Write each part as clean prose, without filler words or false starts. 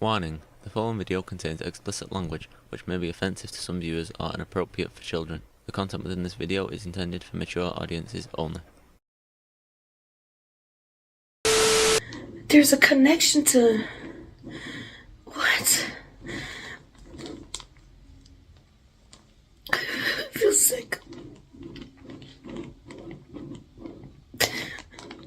Warning, the following video contains explicit language which may be offensive to some viewers or inappropriate for children. The content within this video is intended for mature audiences only. There's a connection to... What? I feel sick.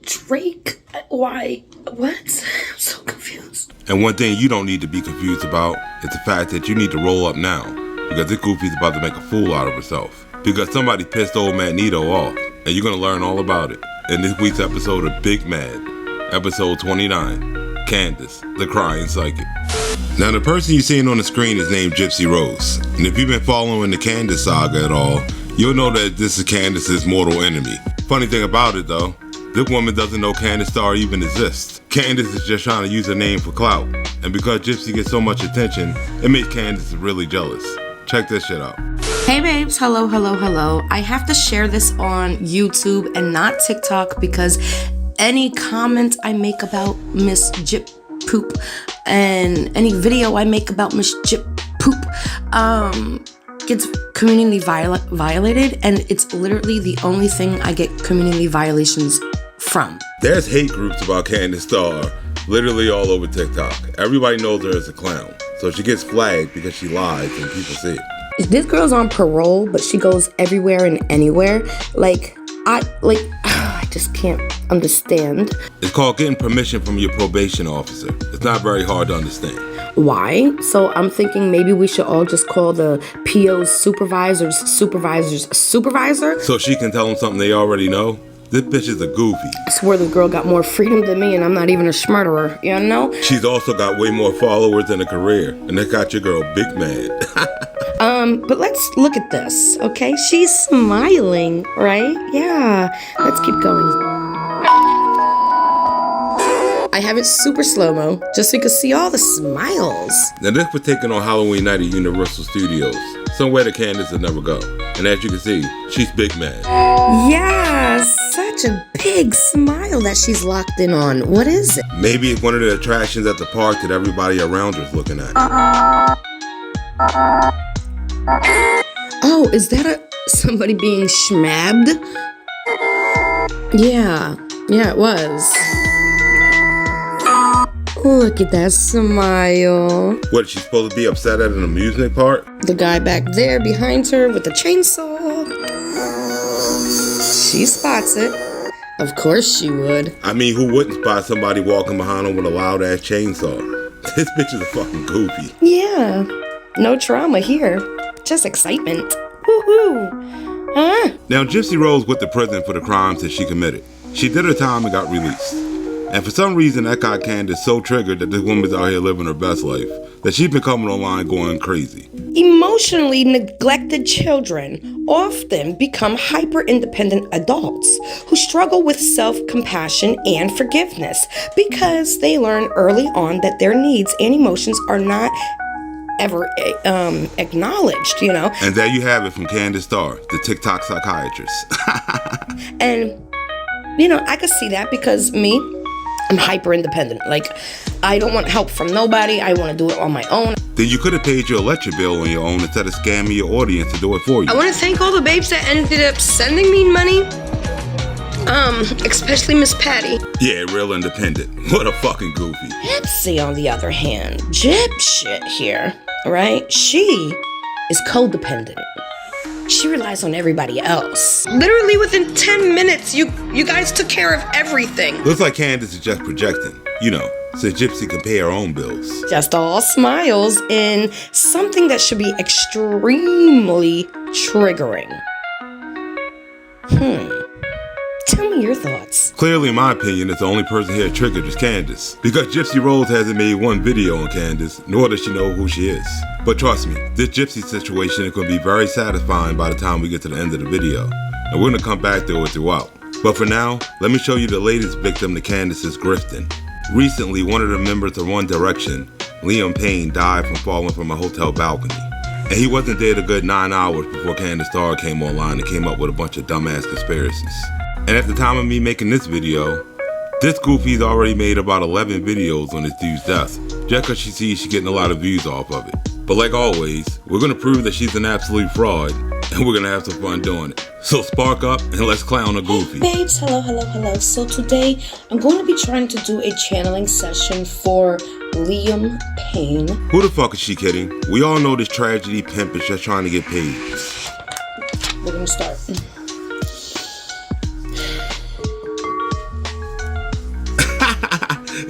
Drake? Why? What? I'm so confused. And one thing you don't need to be confused about is the fact that you need to roll up now, because this goofy's about to make a fool out of herself. Because somebody pissed old Magneto off, and you're going to learn all about it in this week's episode of Big Mad, episode 29, Candace, the Crying Psychic. Now the person you're seeing on the screen is named Gypsy Rose, and if you've been following the Candace saga at all, you'll know that this is Candace's mortal enemy. Funny thing about it though, this woman doesn't know Kandis Starr even exists. Candace is just trying to use her name for clout. And because Gypsy gets so much attention, it makes Candace really jealous. Check this shit out. Hey babes, hello. I have to share this on YouTube and not TikTok because any comment I make about Miss Gyp Poop and any video I make about Miss Gyp Poop gets community violated, and it's literally the only thing I get community violations from. There's hate groups about Kandis Starr literally all over TikTok. Everybody knows her as a clown, so she gets flagged because she lies and people see it. This girl's on parole, but she goes everywhere and anywhere. I just can't understand. It's called getting permission from your probation officer. It's not very hard to understand. Why? So I'm thinking maybe we should all just call the PO's supervisor so she can tell them something they already know. This bitch is a goofy. I swear the girl got more freedom than me and I'm not even a schmurderer, you know? She's also got way more followers and a career, and that got your girl big mad. But let's look at this, okay? She's smiling, right? Yeah, let's keep going. I have it super slow-mo, just so you can see all the smiles. Now this was taken on Halloween night at Universal Studios, somewhere that Candace would never go. And as you can see, she's big mad. Yeah, such a big smile that she's locked in on. What is it? Maybe it's one of the attractions at the park that everybody around her's looking at. Oh, is that somebody being schmabbed? Yeah, it was. Look at that smile. What, is she supposed to be upset at an amusement park? The guy back there behind her with the chainsaw. She spots it. Of course she would. I mean, who wouldn't spot somebody walking behind them with a loud ass chainsaw? This bitch is a fucking goofy. Yeah, no trauma here. Just excitement. Woohoo! Huh? Now, Gypsy Rose went to prison for the crimes that she committed. She did her time and got released. And for some reason, that got Candace so triggered that this woman's out here living her best life that she's been coming online going crazy. Emotionally neglected children often become hyper-independent adults who struggle with self-compassion and forgiveness because they learn early on that their needs and emotions are not ever acknowledged, you know? And there you have it from Kandis Starr, the TikTok psychiatrist. And, you know, I could see that because I'm hyper independent. Like, I don't want help from nobody. I want to do it on my own. Then you could have paid your electric bill on your own instead of scamming your audience to do it for you. I want to thank all the babes that ended up sending me money. Especially Miss Patty. Yeah, real independent. What a fucking goofy. Gypsy, on the other hand, Gypshit here, right? She is codependent. She relies on everybody else. Literally within 10 minutes, you guys took care of everything. Looks like Candace is just projecting, you know, so Gypsy can pay her own bills. Just all smiles in something that should be extremely triggering. Tell me your thoughts. Clearly, in my opinion, it's the only person here triggered is Candace. Because Gypsy Rose hasn't made one video on Candace, nor does she know who she is. But trust me, this Gypsy situation is going to be very satisfying by the time we get to the end of the video. And we're going to come back to it throughout. But for now, let me show you the latest victim to Candace's grifting. Recently, one of the members of One Direction, Payne, died from falling from a hotel balcony. And he wasn't dead a good 9 hours before Kandis Starr came online and came up with a bunch of dumbass conspiracies. And at the time of me making this video, This goofy's already made about 11 videos on this dude's death, just cause she sees she's getting a lot of views off of it. But like always, we're gonna prove that she's an absolute fraud, and we're gonna have some fun doing it. So spark up and let's clown a goofy. Hey babes, hello. So today I'm going to be trying to do a channeling session for Liam Payne. Who the fuck is she kidding? We all know this tragedy pimp is just trying to get paid. We're gonna start.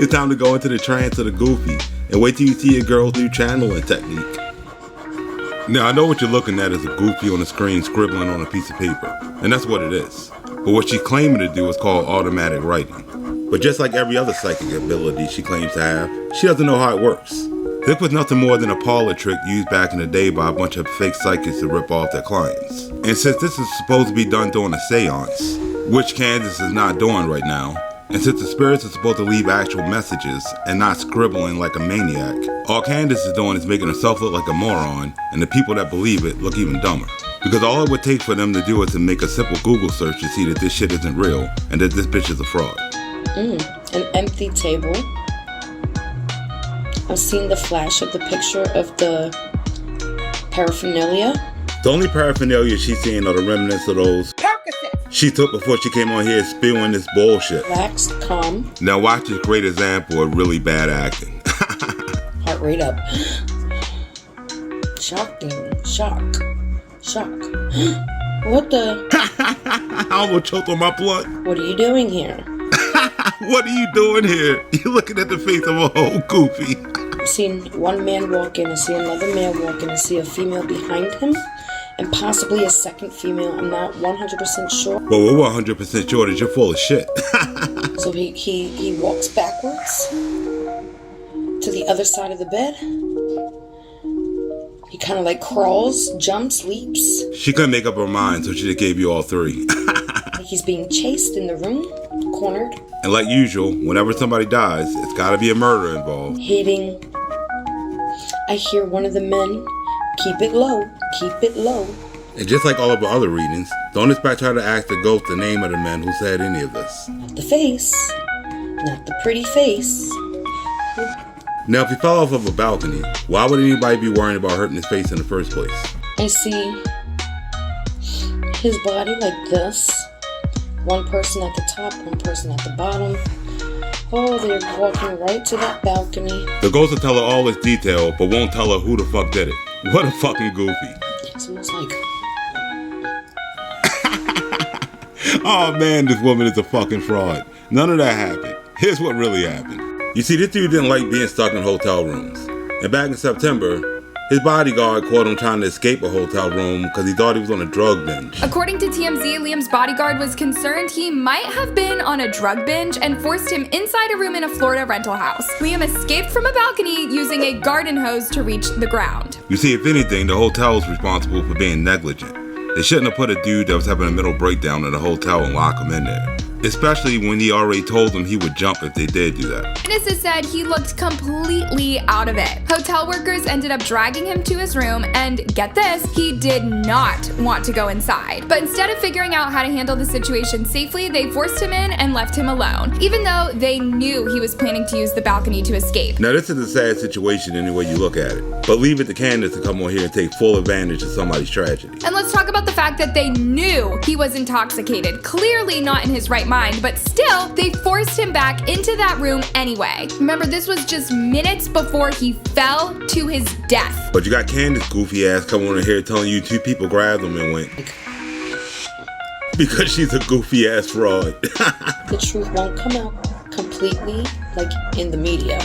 It's time to go into the trance of the goofy and wait till you see a girl's new channeling technique. Now I know what you're looking at is a goofy on the screen scribbling on a piece of paper, and that's what it is. But what she's claiming to do is called automatic writing. But just like every other psychic ability she claims to have, she doesn't know how it works. This was nothing more than a parlor trick used back in the day by a bunch of fake psychics to rip off their clients. And since this is supposed to be done during a seance, which Candace is not doing right now, and since the spirits are supposed to leave actual messages and not scribbling like a maniac, all Candace is doing is making herself look like a moron, and the people that believe it look even dumber. Because all it would take for them to do is to make a simple Google search to see that this shit isn't real and that this bitch is a fraud. An empty table. I've seen the flash of the picture of the paraphernalia. The only paraphernalia she's seeing are the remnants of those she took before she came on here spewing this bullshit. Relaxed, calm. Now watch this great example of really bad acting. Heart rate up. Shocking. Shock. What the? I almost choked on my blunt. What are you doing here? What are you doing here? You're looking at the face of a whole goofy. I've seen one man walk in, I see another man walk in, I see a female behind him, and possibly a second female. I'm not 100% sure. Well, we're 100% sure that you're full of shit. So he walks backwards to the other side of the bed. He kind of like crawls, jumps, leaps. She couldn't make up her mind, so she just gave you all three. He's being chased in the room, cornered. And like usual, whenever somebody dies, it's gotta be a murder involved. Hitting. I hear one of the men, keep it low. And just like all of our other readings, don't expect her to ask the ghost the name of the men who said any of this. Not the face. Not the pretty face. Now, if he fell off of a balcony, why would anybody be worrying about hurting his face in the first place? I see his body like this. One person at the top, one person at the bottom. Oh, they're walking right to that balcony. The ghost will tell her all this detail, but won't tell her who the fuck did it. What a fucking goofy. It's almost like... Oh man, this woman is a fucking fraud. None of that happened. Here's what really happened. You see, this dude didn't like being stuck in hotel rooms. And back in September, his bodyguard caught him trying to escape a hotel room because he thought he was on a drug binge. According to TMZ, Liam's bodyguard was concerned he might have been on a drug binge and forced him inside a room in a Florida rental house. Liam escaped from a balcony using a garden hose to reach the ground. You see, if anything, the hotel is responsible for being negligent. They shouldn't have put a dude that was having a mental breakdown in a hotel and lock him in there. Especially when he already told them he would jump if they did do that. Witnesses said he looked completely out of it. Hotel workers ended up dragging him to his room, and get this, he did not want to go inside. But instead of figuring out how to handle the situation safely, they forced him in and left him alone, even though they knew he was planning to use the balcony to escape. Now this is a sad situation any way you look at it, but leave it to Candace to come on here and take full advantage of somebody's tragedy. And let's talk about the fact that they knew he was intoxicated, clearly not in his right mind, but still, they forced him back into that room anyway. Remember, this was just minutes before he fell to his death. But you got Candace goofy ass coming on here telling you two people grabbed him and went. Because she's a goofy ass fraud. The truth won't come out completely, like in the media.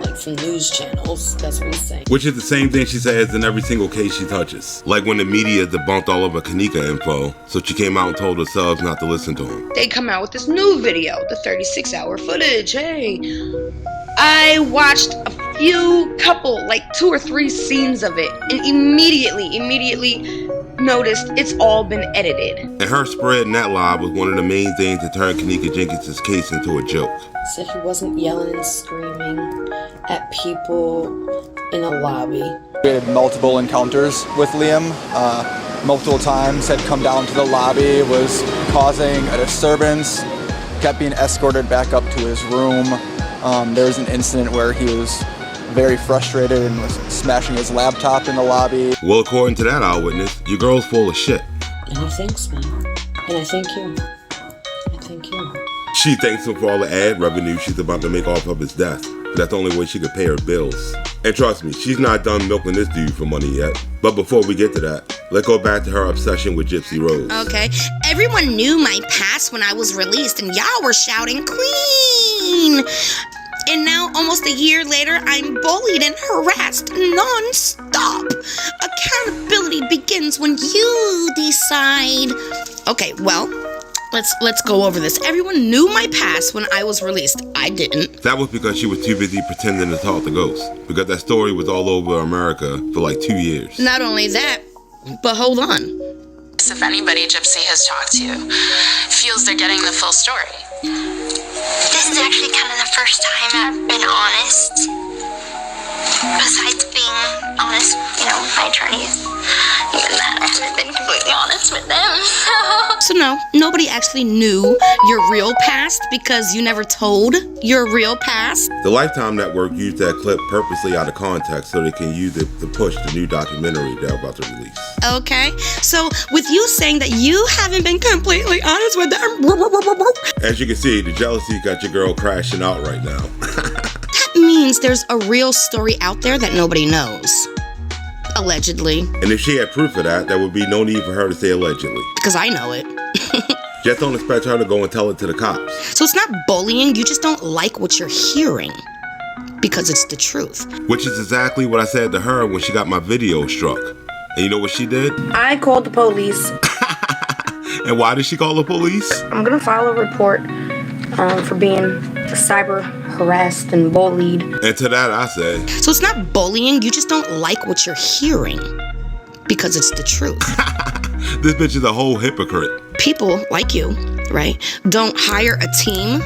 Like from news channels, that's what he's saying. Which is the same thing she says in every single case she touches. Like when the media debunked all of her Kanika info, so she came out and told her subs not to listen to him. They come out with this new video, the 36-hour footage, hey. I watched a couple, like 2 or 3 scenes of it, and immediately noticed it's all been edited. And her spreading that lie was one of the main things that turned Kanika Jenkins' case into a joke. Said he wasn't yelling and screaming at people in a lobby. We had multiple encounters with Liam. Multiple times had come down to the lobby, was causing a disturbance, kept being escorted back up to his room. There was an incident where he was very frustrated and was smashing his laptop in the lobby. Well, according to that eyewitness, your girl's full of shit. And he thanks me. And I thank you. I thank you. She thanks him for all the ad revenue she's about to make off of his death. That's the only way she could pay her bills. And trust me, she's not done milking this dude for money yet. But before we get to that, let's go back to her obsession with Gypsy Rose. Okay. Everyone knew my past when I was released, and y'all were shouting, "Queen!" And now, almost a year later, I'm bullied and harassed non-stop. Accountability begins when you decide. Okay, well, let's go over this. Everyone knew my past when I was released. I didn't. That was because she was too busy pretending to talk to ghosts. Because that story was all over America for like 2 years. Not only that, but hold on. If anybody Gypsy has talked to feels they're getting the full story. This is actually kind of the first time I've been honest. Besides being honest, with my attorneys. Even that, I haven't been completely honest with them. So no, nobody actually knew your real past because you never told your real past. The Lifetime Network used that clip purposely out of context so they can use it to push the new documentary they're about to release. Okay, so with you saying that you haven't been completely honest with them. As you can see, the jealousy got your girl crashing out right now. That means there's a real story out there that nobody knows. Allegedly. And if she had proof of that, there would be no need for her to say allegedly. Because I know it. Just don't expect her to go and tell it to the cops. So it's not bullying, you just don't like what you're hearing. Because it's the truth. Which is exactly what I said to her when she got my video struck. And you know what she did? I called the police. And why did she call the police? I'm gonna file a report for being cyber harassed and bullied. And to that I say, so it's not bullying, you just don't like what you're hearing. Because it's the truth. This bitch is a whole hypocrite. People like you, right, don't hire a team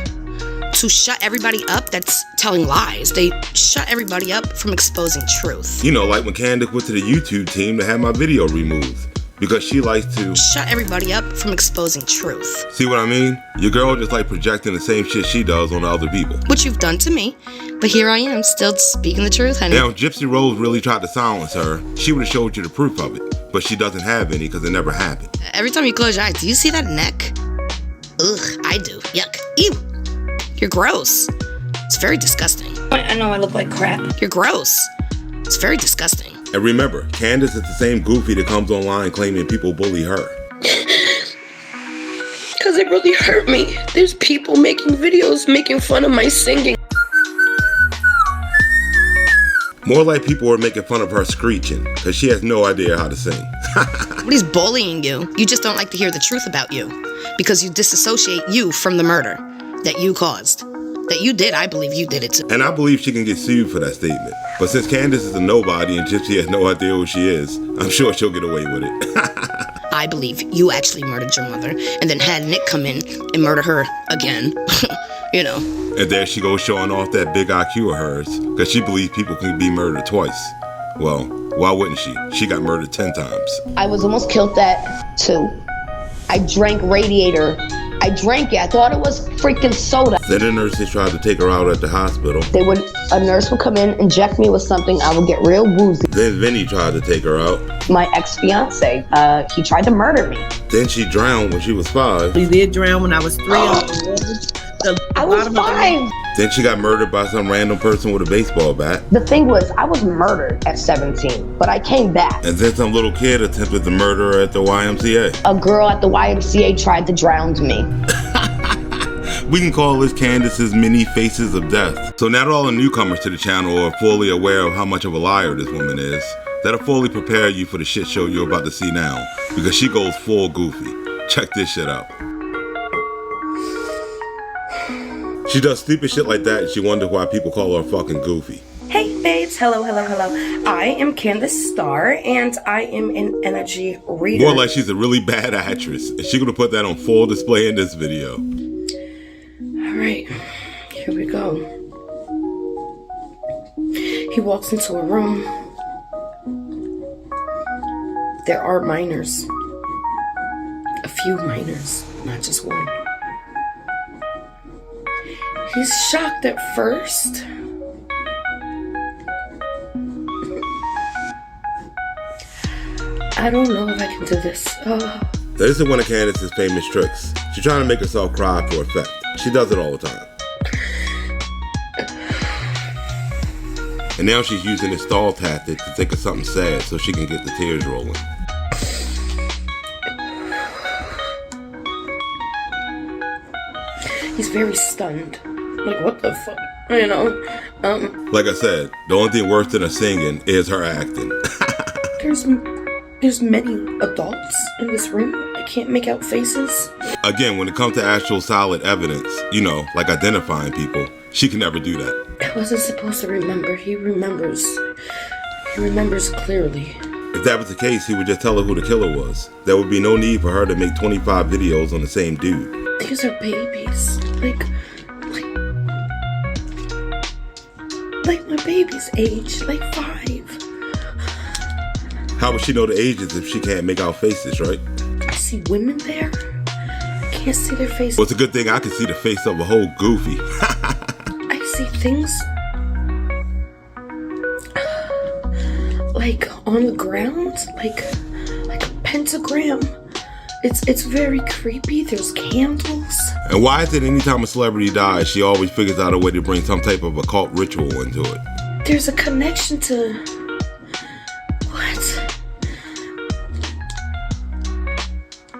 to shut everybody up that's telling lies. They shut everybody up from exposing truth. You know, like when Candace went to the YouTube team to have my video removed. Because she likes to shut everybody up from exposing truth. See what I mean? Your girl just like projecting the same shit she does on other people. Which you've done to me. But here I am, still speaking the truth, honey. Now, if Gypsy Rose really tried to silence her, she would have showed you the proof of it. But she doesn't have any because it never happened. Every time you close your eyes, do you see that neck? Ugh, I do. Yuck. Ew. You're gross. It's very disgusting. I know I look like crap. You're gross. It's very disgusting. And remember, Candace is the same goofy that comes online claiming people bully her. Because it really hurt me. There's people making videos making fun of my singing. More like people were making fun of her screeching, because she has no idea how to sing. Nobody's bullying you. You just don't like to hear the truth about you. Because you disassociate you from the murder that you caused. That you did, I believe you did it too. And I believe she can get sued for that statement. But since Candace is a nobody and Gypsy has no idea who she is, I'm sure she'll get away with it. I believe you actually murdered your mother and then had Nick come in and murder her again. You know. And there she goes showing off that big IQ of hers, because she believes people can be murdered twice. Well, why wouldn't she? She got murdered 10 times. I was almost killed that too. I drank Radiator. I drank it. I thought it was freaking soda. Then the nurses tried to take her out at the hospital. A nurse would come in, inject me with something. I would get real woozy. Then Vinny tried to take her out. My ex-fiance, he tried to murder me. Then she drowned when she was 5. He did drown when I was 3. I was 5. Then she got murdered by some random person with a baseball bat. The thing was, I was murdered at 17, but I came back. And then some little kid attempted to murder her at the YMCA. A girl at the YMCA tried to drown me. We can call this Candace's mini faces of death. So now that all the newcomers to the channel are fully aware of how much of a liar this woman is, that'll fully prepare you for the shit show you're about to see now, because she goes full goofy. Check this shit out. She does stupid shit like that and she wonders why people call her fucking goofy. Hey babes, hello. I am Kandis Starr and I am an energy reader. More like she's a really bad actress, and she's gonna put that on full display in this video. Alright, here we go. He walks into a room. There are minors. A few minors, not just one. He's shocked at first. I don't know if I can do this. Oh. This is one of Candace's famous tricks. She's trying to make herself cry for effect. She does it all the time. And now she's using this stall tactic to think of something sad so she can get the tears rolling. He's very stunned. Like, what the fuck? You know? Like I said, the only thing worse than her singing is her acting. There's many adults in this room. I can't make out faces. Again, when it comes to actual solid evidence, you know, like identifying people, she can never do that. I wasn't supposed to remember. He remembers. He remembers clearly. If that was the case, he would just tell her who the killer was. There would be no need for her to make 25 videos on the same dude. These are babies. Like my baby's age, like 5. How would she know the ages if she can't make out faces, right? I see women there. I can't see their faces. Well, it's a good thing I can see the face of a whole goofy. I see things like on the ground, like a pentagram. It's very creepy. There's candles. And why is it anytime a celebrity dies, she always figures out a way to bring some type of occult ritual into it? There's a connection to... What?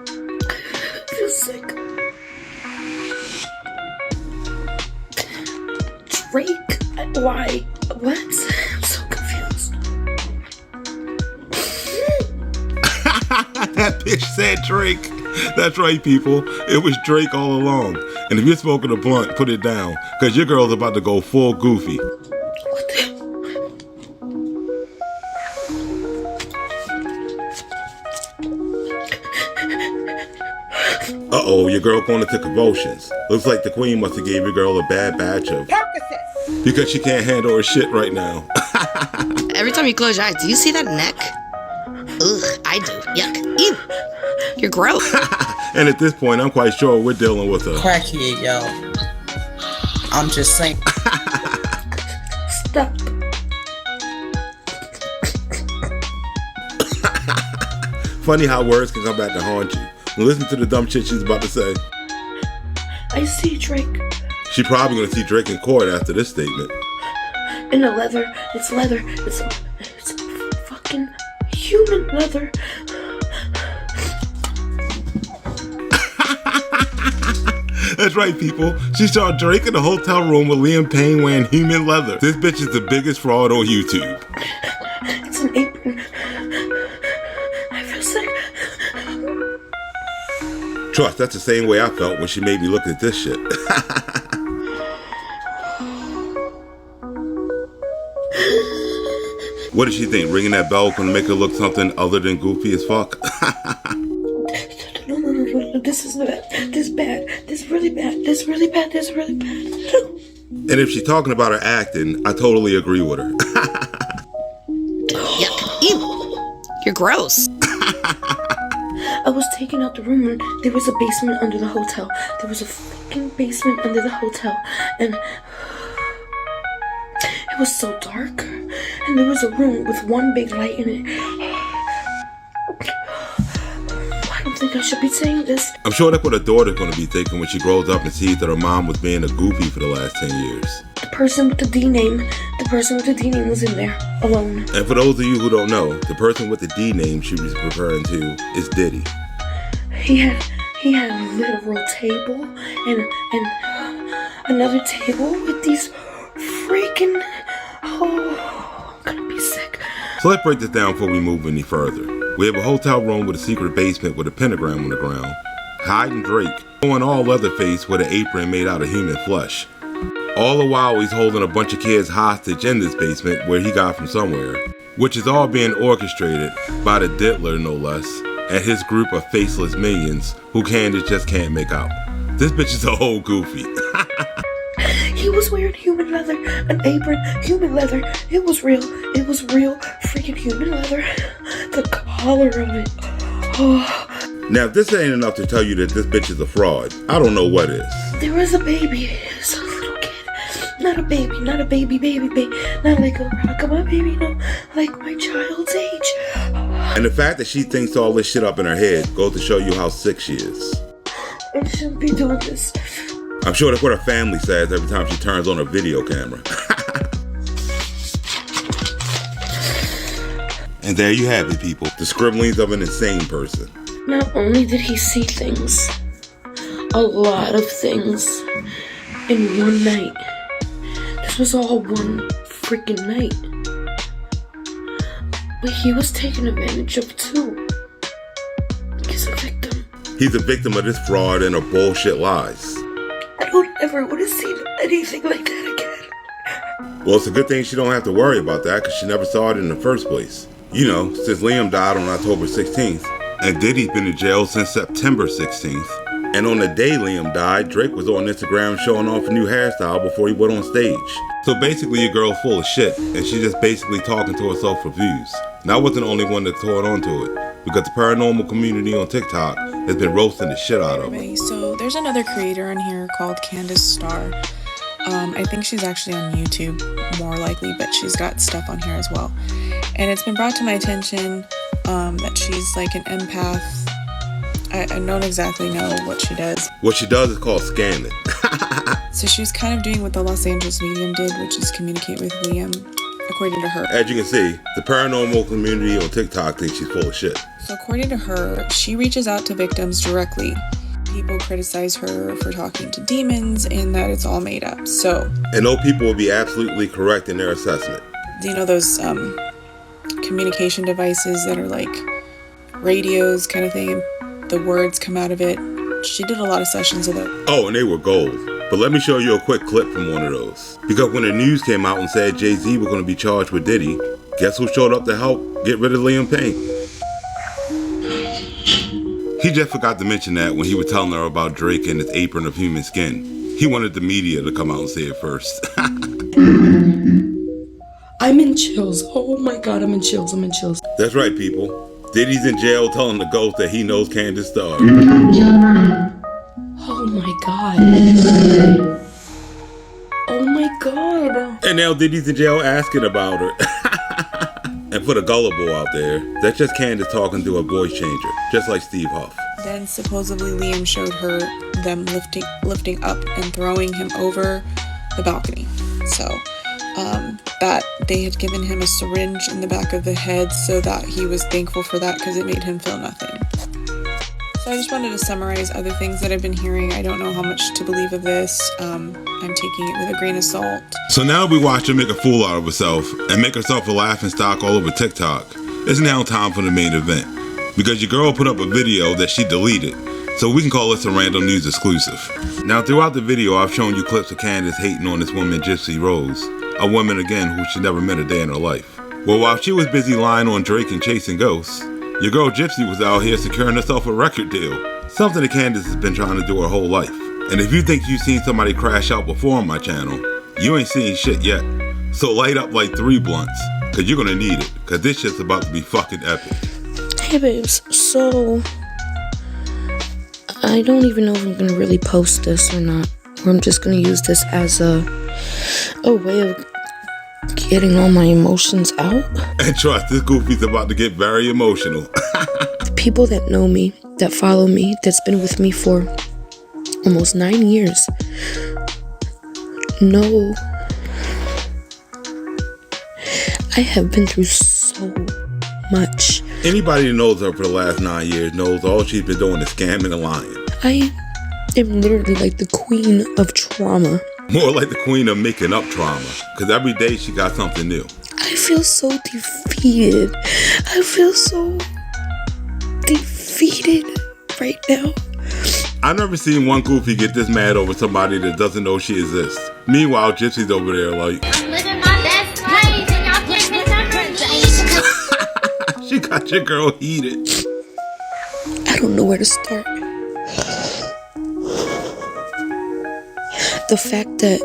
I feel sick. Drake? Why? What? I'm so confused. That bitch said Drake. That's right, people. It was Drake all along. And if you're smoking a blunt, put it down, because your girl's about to go full goofy. What the... Uh-oh, your girl going into convulsions. Looks like the queen must have gave your girl a bad batch of... Percocets. Because she can't handle her shit right now. Every time you close your eyes, do you see that neck? Ugh, I do. Yuck. Ew. You're gross. And at this point, I'm quite sure we're dealing with a... crackhead, yo. I'm just saying. Stop. Funny how words can come back to haunt you. Listen to the dumb shit she's about to say. I see Drake. She probably gonna see Drake in court after this statement. In the leather. It's leather. It's fucking human leather. That's right, people. She saw Drake in the hotel room with Liam Payne wearing human leather. This bitch is the biggest fraud on YouTube. It's an apron. I feel sick. Trust, that's the same way I felt when she made me look at this shit. What does she think? Ringing that bell gonna make her look something other than goofy as fuck? No. This is bad. This is bad. This is really bad. This is really bad. This is really bad. And if she's talking about her acting, I totally agree with her. Yuck. Ew. You're gross. I was taken out the room and there was a basement under the hotel. There was a fucking basement under the hotel. And it was so dark. And there was a room with one big light in it. I don't think I should be saying this. I'm sure that's what her daughter's going to be thinking when she grows up and sees that her mom was being a goofy for the last 10 years. The person with the D name was in there, alone. And for those of you who don't know, the person with the D name she was referring to is Diddy. He had a literal table and another table with these freaking... Oh, I'm gonna be sick. So let's break this down before we move any further. We have a hotel room with a secret basement with a pentagram on the ground, hiding Drake, going all Leatherface with an apron made out of human flesh. All the while he's holding a bunch of kids hostage in this basement where he got from somewhere, which is all being orchestrated by the Diddler no less, and his group of faceless minions who Candace just can't make out. This bitch is a whole goofy. He was wearing human leather, an apron, human leather. It was real freaking human leather. The color of it. Oh. Now, if this ain't enough to tell you that this bitch is a fraud, I don't know what is. There was a baby. It was a little kid. Not a baby, not a baby, not like a rockabye baby, no, like my child's age. And the fact that she thinks all this shit up in her head goes to show you how sick she is. I shouldn't be doing this. I'm sure that's what her family says every time she turns on her video camera. And there you have it, people. The scribblings of an insane person. Not only did he see things, a lot of things, in one night. This was all one freaking night. But he was taken advantage of too. He's a victim. He's a victim of this fraud and her bullshit lies. I don't ever want to see anything like that again. Well, it's a good thing she don't have to worry about that because she never saw it in the first place. You know, since Liam died on October 16th, and Diddy's been in jail since September 16th, and on the day Liam died, Drake was on Instagram showing off a new hairstyle before he went on stage. So basically your girl's full of shit, and she's just basically talking to herself for views. And I wasn't the only one that caught on to it, because the paranormal community on TikTok has been roasting the shit out of her. So there's another creator on here called Kandis Starr. I think she's actually on YouTube, more likely, but she's got stuff on here as well. And it's been brought to my attention that she's like an empath. I don't exactly know what she does. What she does is called scamming. So she was kind of doing what the Los Angeles medium did, which is communicate with Liam, according to her. As you can see, the paranormal community on TikTok thinks she's full of shit. So according to her, she reaches out to victims directly. People criticize her for talking to demons and that it's all made up. So, and those people will be absolutely correct in their assessment. Do you know those communication devices that are like radios kind of thing, and the words come out of it? She did a lot of sessions of those. Oh, and they were gold. But let me show you a quick clip from one of those. Because when the news came out and said Jay-Z was going to be charged with Diddy, guess who showed up to help get rid of Liam Payne? He just forgot to mention that when he was telling her about Drake and his apron of human skin. He wanted the media to come out and say it first. I'm in chills. Oh my god, I'm in chills. That's right, people. Diddy's in jail telling the ghost that he knows Kandis Starr. Oh my god. Oh my god. And now Diddy's in jail asking about her. And for the gullible out there, that's just Candace talking to a voice changer, just like Steve Huff. Then supposedly Liam showed her them lifting up and throwing him over the balcony. So that they had given him a syringe in the back of the head so that he was thankful for that because it made him feel nothing. So I just wanted to summarize other things that I've been hearing. I don't know how much to believe of this. I'm taking it with a grain of salt. So now we watch her make a fool out of herself and make herself a laughing stock all over TikTok. It's now time for the main event. Because your girl put up a video that she deleted, so we can call this a random news exclusive. Now throughout the video I've shown you clips of Candace hating on this woman Gypsy Rose, a woman again who she never met a day in her life. Well, while she was busy lying on Drake and chasing ghosts, your girl Gypsy was out here securing herself a record deal. Something that Candace has been trying to do her whole life. And if you think you've seen somebody crash out before on my channel, you ain't seen shit yet. So light up like 3 blunts, cause you're gonna need it, cause this shit's about to be fucking epic. Hey babes, so I don't even know if I'm gonna really post this or not. Or I'm just gonna use this as a way of getting all my emotions out. And trust, this goofy's about to get very emotional. The people that know me, that follow me, that's been with me for almost 9 years, know I have been through so much. Anybody that knows her for the last 9 years knows all she's been doing is scamming and lying. I am literally like the queen of trauma. More like the queen of making up trauma, because every day she got something new. I feel so defeated. I feel so defeated right now. I've never seen one goofy get this mad over somebody that doesn't know she exists. Meanwhile, Gypsy's over there like, I'm living my best life and y'all can't remember. she got your girl heated. I don't know where to start. The fact that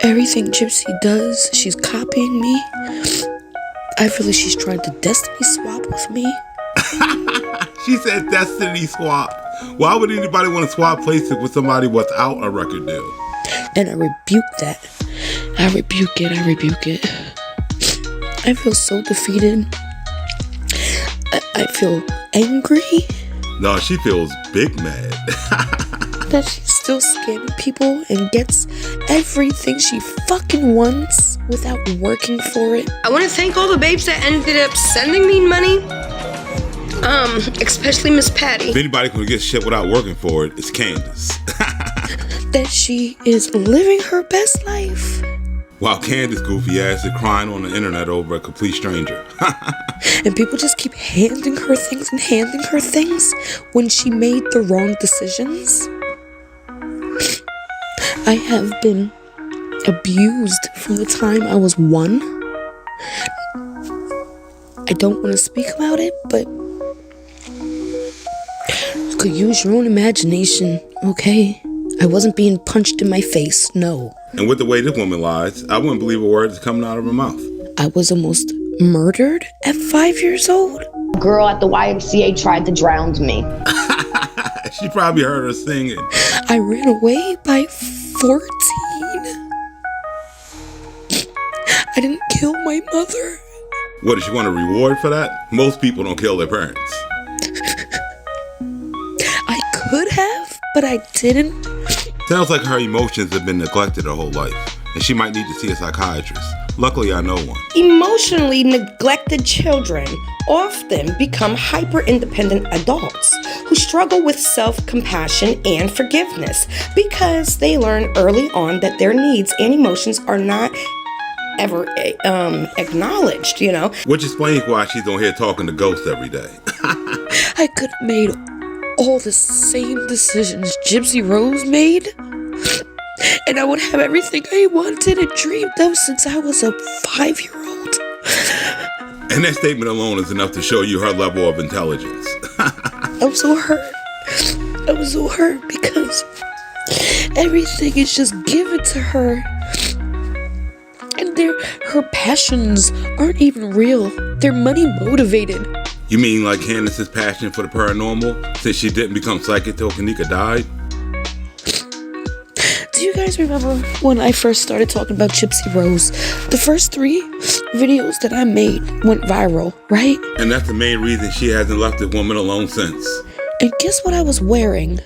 everything Gypsy does, she's copying me. I feel like she's trying to destiny swap with me. She said destiny swap. Why would anybody want to swap places with somebody without a record deal? And I rebuke that. I rebuke it. I feel so defeated. I feel angry. No, she feels big mad. That she's still scamming people and gets everything she fucking wants without working for it. I want to thank all the babes that ended up sending me money. Especially Miss Patty. If anybody can get shit without working for it, it's Candace. That she is living her best life. While Candace goofy ass is crying on the internet over a complete stranger. And people just keep handing her things when she made the wrong decisions. I have been abused from the time I was 1. I don't want to speak about it, but you could use your own imagination, okay? I wasn't being punched in my face, no. And with the way this woman lies, I wouldn't believe a word that's coming out of her mouth. I was almost murdered at 5 years old. A girl at the YMCA tried to drown me. She probably heard her singing. I ran away by 14. I didn't kill my mother. What, does she want a reward for that? Most people don't kill their parents. I could have, but I didn't. Sounds like her emotions have been neglected her whole life, and she might need to see a psychiatrist. Luckily, I know one. Emotionally neglected children often become hyper-independent adults who struggle with self-compassion and forgiveness because they learn early on that their needs and emotions are not ever acknowledged, you know? Which explains why she's on here talking to ghosts every day. I could have made all the same decisions Gypsy Rose made, and I would have everything I wanted and dreamed of since I was a 5-year-old. And that statement alone is enough to show you her level of intelligence. I'm so hurt. I'm so hurt because everything is just given to her. And her passions aren't even real. They're money motivated. You mean like Candace's passion for the paranormal since she didn't become psychic till Kanika died? Do you guys remember when I first started talking about Gypsy Rose? The first 3 videos that I made went viral, right? And that's the main reason she hasn't left this woman alone since. And guess what I was wearing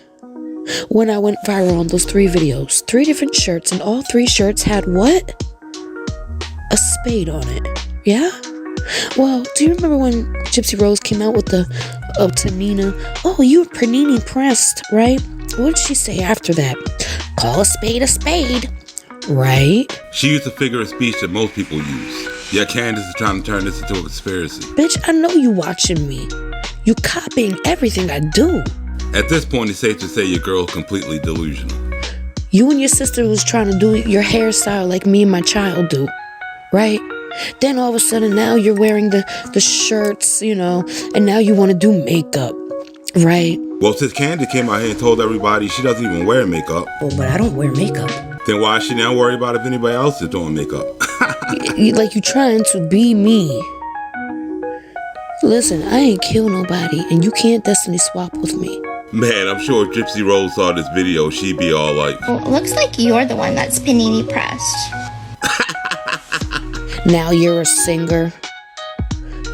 when I went viral on those 3 videos? 3 different shirts, and all 3 shirts had what? A spade on it. Yeah? Well, do you remember when Gypsy Rose came out with the to Nina? Oh, you were panini pressed, right? What did she say after that? Call a spade, right? She used a figure of speech that most people use. Yet Candace is trying to turn this into a conspiracy. Bitch, I know you watching me. You copying everything I do. At this point, it's safe to say your girl's completely delusional. You and your sister was trying to do your hairstyle like me and my child do, right? Then all of a sudden now you're wearing the shirts, you know, and now you want to do makeup, right? Well, since Candace came out here and told everybody she doesn't even wear makeup. Well, but I don't wear makeup. Then why is she now worried about if anybody else is doing makeup? Like you trying to be me. Listen, I ain't kill nobody, and you can't destiny swap with me. Man, I'm sure if Gypsy Rose saw this video, she'd be all like, Well, it looks like you're the one that's panini pressed. Now you're a singer.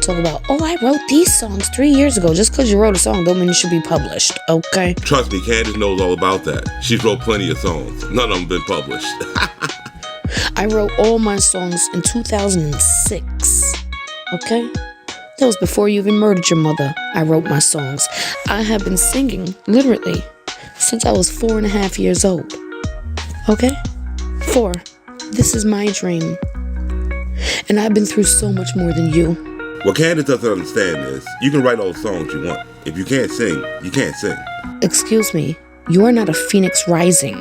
Talk about, oh, I wrote these songs 3 years ago. Just because you wrote a song don't mean it should be published, okay? Trust me, Candace knows all about that. She's wrote plenty of songs. None of them been published. I wrote all my songs in 2006, okay? That was before you even murdered your mother. I wrote my songs. I have been singing, literally, since I was 4.5 years old. Okay? 4. This is my dream. And I've been through so much more than you. What Candace doesn't understand is, you can write all the songs you want. If you can't sing, you can't sing. Excuse me, you are not a phoenix rising.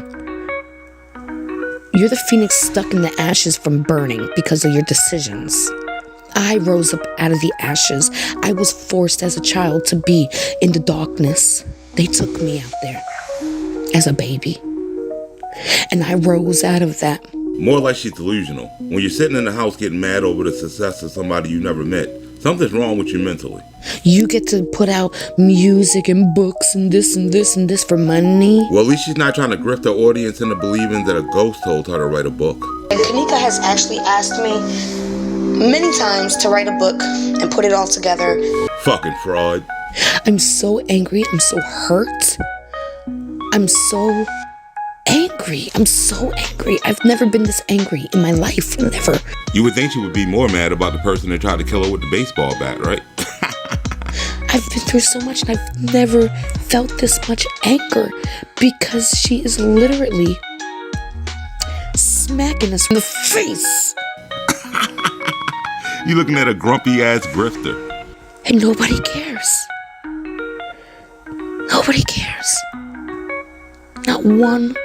You're the phoenix stuck in the ashes from burning because of your decisions. I rose up out of the ashes. I was forced as a child to be in the darkness. They took me out there as a baby. And I rose out of that. More like she's delusional. When you're sitting in the house getting mad over the success of somebody you never met, something's wrong with you mentally. You get to put out music and books and this and this and this for money. Well, at least she's not trying to grift her audience into believing that a ghost told her to write a book. And Kanika has actually asked me many times to write a book and put it all together. Fucking fraud. I'm so angry. I'm so hurt. I'm so angry. I'm so angry. I've never been this angry in my life. Never. You would think she would be more mad about the person that tried to kill her with the baseball bat, right? I've been through so much and I've never felt this much anger because she is literally smacking us in the face. You looking at a grumpy ass grifter. And nobody cares. Nobody cares. Not one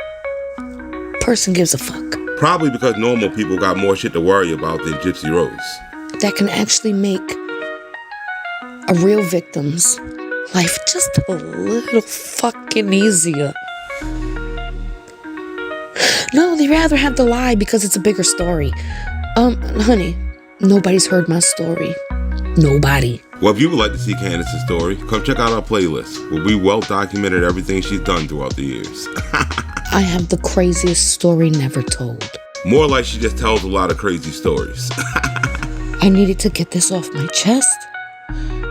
person gives a fuck. Probably because normal people got more shit to worry about than Gypsy Rose. That can actually make a real victim's life just a little fucking easier. No, they rather have the lie because it's a bigger story. Honey, nobody's heard my story. Nobody. Well, if you would like to see Candace's story, come check out our playlist where we well documented everything she's done throughout the years. I have the craziest story never told. More like she just tells a lot of crazy stories. I needed to get this off my chest.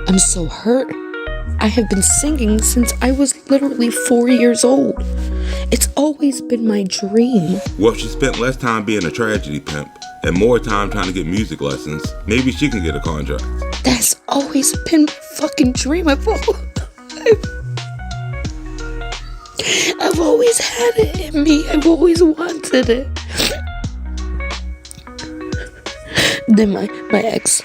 I'm so hurt. I have been singing since I was literally 4 years old. It's always been my dream. Well, if she spent less time being a tragedy pimp and more time trying to get music lessons, maybe she can get a contract. That's always been my fucking dream. I've always had it in me. I've always wanted it. Then my ex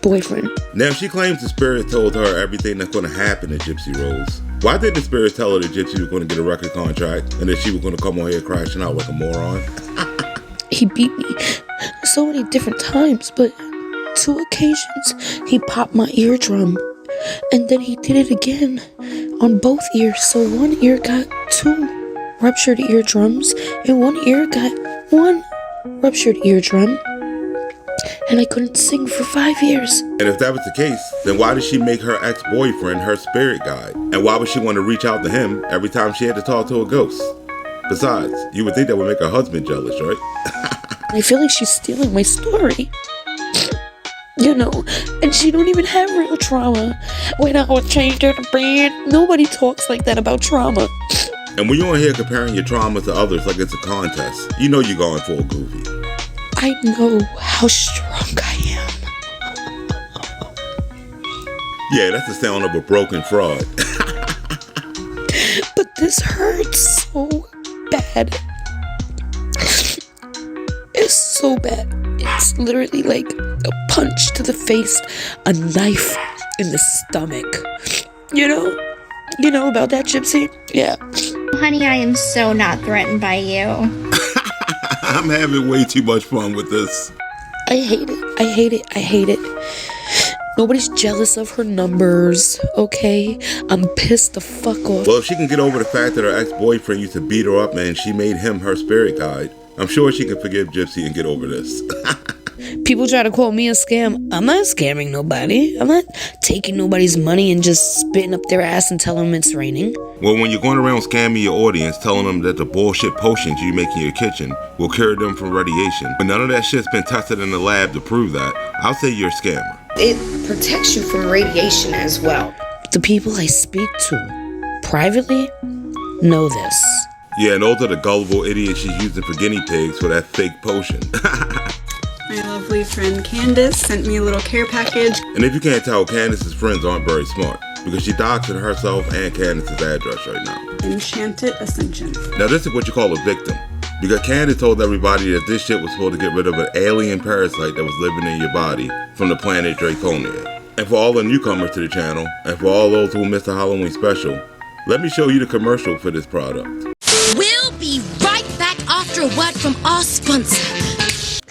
boyfriend. Now, she claims the spirit told her everything that's going to happen to Gypsy Rose. Why did the spirit tell her that Gypsy was going to get a record contract and that she was going to come on here crashing out like a moron? He beat me so many different times, but 2 occasions he popped my eardrum. And then he did it again on both ears. So one ear got 2 ruptured eardrums and one ear got 1 ruptured eardrum. And I couldn't sing for 5 years. And if that was the case, then why did she make her ex-boyfriend her spirit guide? And why would she want to reach out to him every time she had to talk to a ghost? Besides, you would think that would make her husband jealous, right? I feel like she's stealing my story. You know, and she don't even have real trauma. When I was changed her to bed, nobody talks like that about trauma. And when you're on here comparing your trauma to others like it's a contest, you know you're going full goofy. I know how strong I am. Yeah, that's the sound of a broken fraud. But this hurts so bad. It's so bad. It's literally like a punch to the face, a knife in the stomach. You know about that, Gypsy? Yeah. Honey, I am so not threatened by you. I'm having way too much fun with this. I hate it. I hate it. I hate it. Nobody's jealous of her numbers, okay? I'm pissed the fuck off. Well, if she can get over the fact that her ex-boyfriend used to beat her up and she made him her spirit guide, I'm sure she can forgive Gypsy and get over this. People try to call me a scam. I'm not scamming nobody. I'm not taking nobody's money and just spitting up their ass and telling them it's raining. Well, when you're going around scamming your audience, telling them that the bullshit potions you make in your kitchen will cure them from radiation, but none of that shit's been tested in the lab to prove that, I'll say you're a scammer. It protects you from radiation as well. The people I speak to privately know this. Yeah, and those are the gullible idiots she's using for guinea pigs for that fake potion. My lovely friend Candace sent me a little care package. And if you can't tell, Candace's friends aren't very smart because she doxed herself and Candace's address right now. Enchanted Ascension. Now this is what you call a victim. Because Candace told everybody that this shit was supposed to get rid of an alien parasite that was living in your body from the planet Draconia. And for all the newcomers to the channel, and for all those who missed the Halloween special, let me show you the commercial for this product. We'll be right back after a word from our sponsor.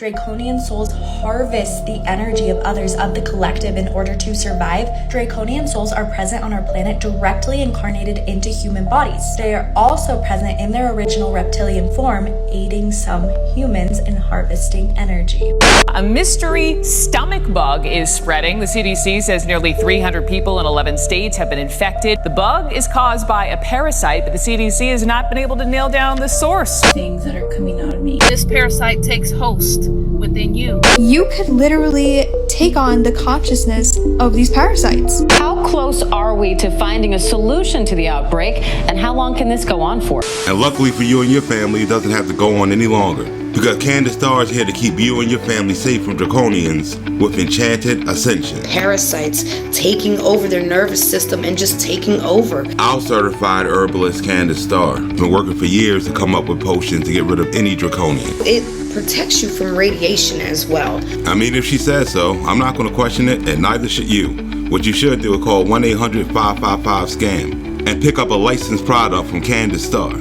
Draconian souls harvest the energy of others, of the collective, in order to survive. Draconian souls are present on our planet directly incarnated into human bodies. They are also present in their original reptilian form, aiding some humans in harvesting energy. A mystery stomach bug is spreading. The CDC says nearly 300 people in 11 states have been infected. The bug is caused by a parasite, but the CDC has not been able to nail down the source. Things that are coming out of me. This parasite takes host within you. You could literally take on the consciousness of these parasites. How close are we to finding a solution to the outbreak, and how long can this go on for? And luckily for you and your family, it doesn't have to go on any longer. Because Kandis Starr is here to keep you and your family safe from draconians with Enchanted Ascension. Parasites taking over their nervous system and just taking over. Our certified herbalist Kandis Starr has been working for years to come up with potions to get rid of any draconian. It protects you from radiation as well. I mean, if she says so, I'm not going to question it, and neither should you. What you should do is call 1-800-555-SCAM and pick up a licensed product from Kandis Starr.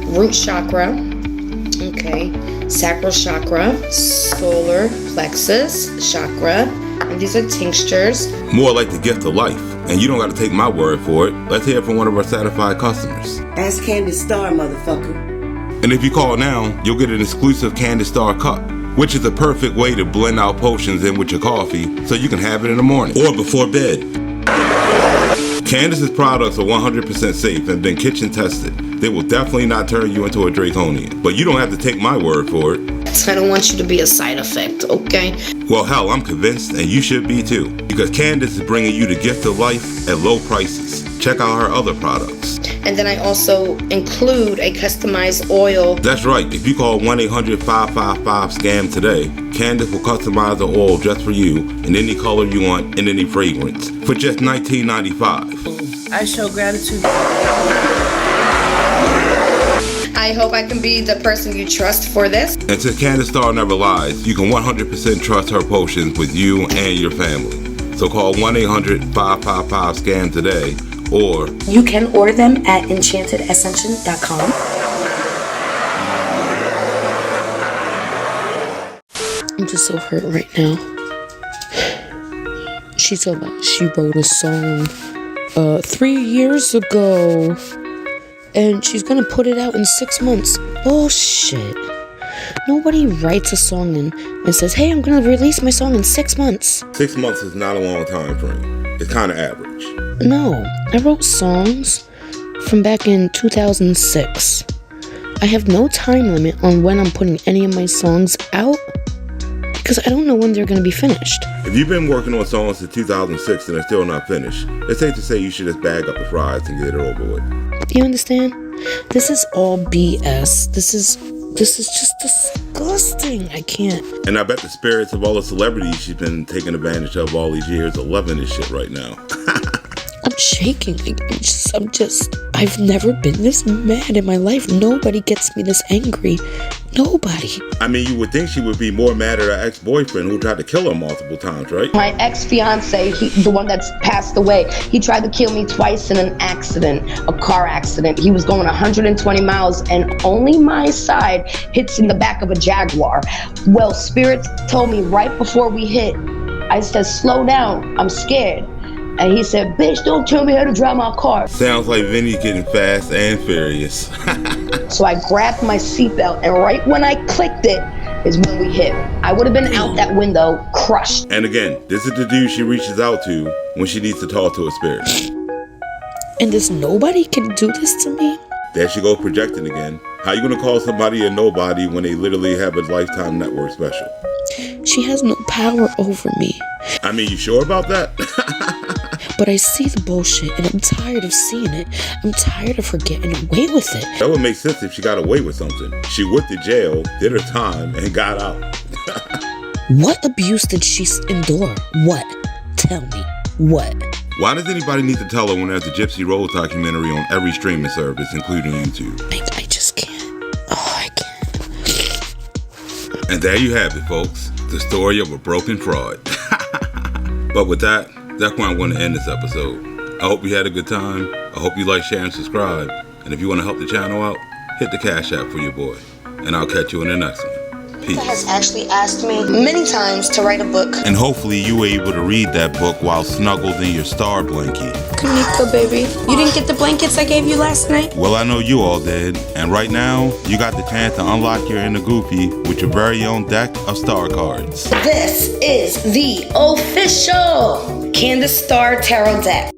Root chakra, okay, sacral chakra, solar plexus chakra, and these are tinctures. More like the gift of life, and you don't got to take my word for it. Let's hear from one of our satisfied customers. Ask Kandis Starr, motherfucker. And if you call now, you'll get an exclusive Kandis Starr cup, which is the perfect way to blend out potions in with your coffee so you can have it in the morning or before bed. Candace's products are 100% safe and been kitchen tested. They will definitely not turn you into a draconian, but you don't have to take my word for it. I don't want you to be a side effect, okay? Well, hell, I'm convinced, and you should be too, because Candace is bringing you the gift of life at low prices. Check out her other products. And then I also include a customized oil. That's right. If you call 1-800-555-SCAM today, Candace will customize the oil just for you in any color you want and any fragrance for just $19.95. I show gratitude. I hope I can be the person you trust for this. And since Kandis Starr never lies, you can 100% trust her potions with you and your family. So call 1-800-555-SCAM today, or You can order them at enchantedascension.com. I'm just so hurt right now. She told me she wrote a song 3 years ago, and she's gonna put it out in 6 months. Bullshit. Nobody writes a song and says, hey, I'm gonna release my song in 6 months. 6 months is not a long time frame. It's kind of average. No, I wrote songs from back in 2006. I have no time limit on when I'm putting any of my songs out, because I don't know when they're gonna be finished. If you've been working on songs since 2006 and they're still not finished, it's safe to say you should just bag up the fries and get it over with. Do you understand? This is all BS. This is just disgusting. I can't. And I bet the spirits of all the celebrities she's been taking advantage of all these years are loving this shit right now. I'm shaking. I've never been this mad in my life. Nobody gets me this angry. Nobody. I mean, you would think she would be more mad at her ex-boyfriend who tried to kill her multiple times, right? My ex-fiance, the one that's passed away, he tried to kill me twice in an accident, a car accident. He was going 120 miles and only my side hits in the back of a Jaguar. Well, Spirit told me right before we hit, I said, slow down, I'm scared. And he said, bitch, don't tell me how to drive my car. Sounds like Vinny's getting fast and furious. So I grabbed my seatbelt, and right when I clicked it is when we hit. I would have been out that window, crushed. And again, this is the dude she reaches out to when she needs to talk to a spirit. And this nobody can do this to me? There she goes projecting again. How you gonna call somebody a nobody when they literally have a Lifetime Network special? She has no power over me. I mean, you sure about that? But I see the bullshit, and I'm tired of seeing it. I'm tired of her getting away with it. That would make sense if she got away with something. She went to jail, did her time, and got out. What abuse did she endure? What? Tell me. What? Why does anybody need to tell her when there's a Gypsy Rose documentary on every streaming service, including YouTube? I just can't. Oh, I can't. And there you have it, folks. The story of a broken fraud. But with that, that's where I'm going to end this episode. I hope you had a good time. I hope you like, share, and subscribe. And if you want to help the channel out, hit the Cash App for your boy. And I'll catch you in the next one. piece. Has actually asked me many times to write a book. And hopefully you were able to read that book while snuggled in your star blankie. Kamika, baby, you didn't get the blankets I gave you last night? Well, I know you all did. And right now, you got the chance to unlock your inner Goofy with your very own deck of star cards. This is the official Kandis Starr Tarot deck.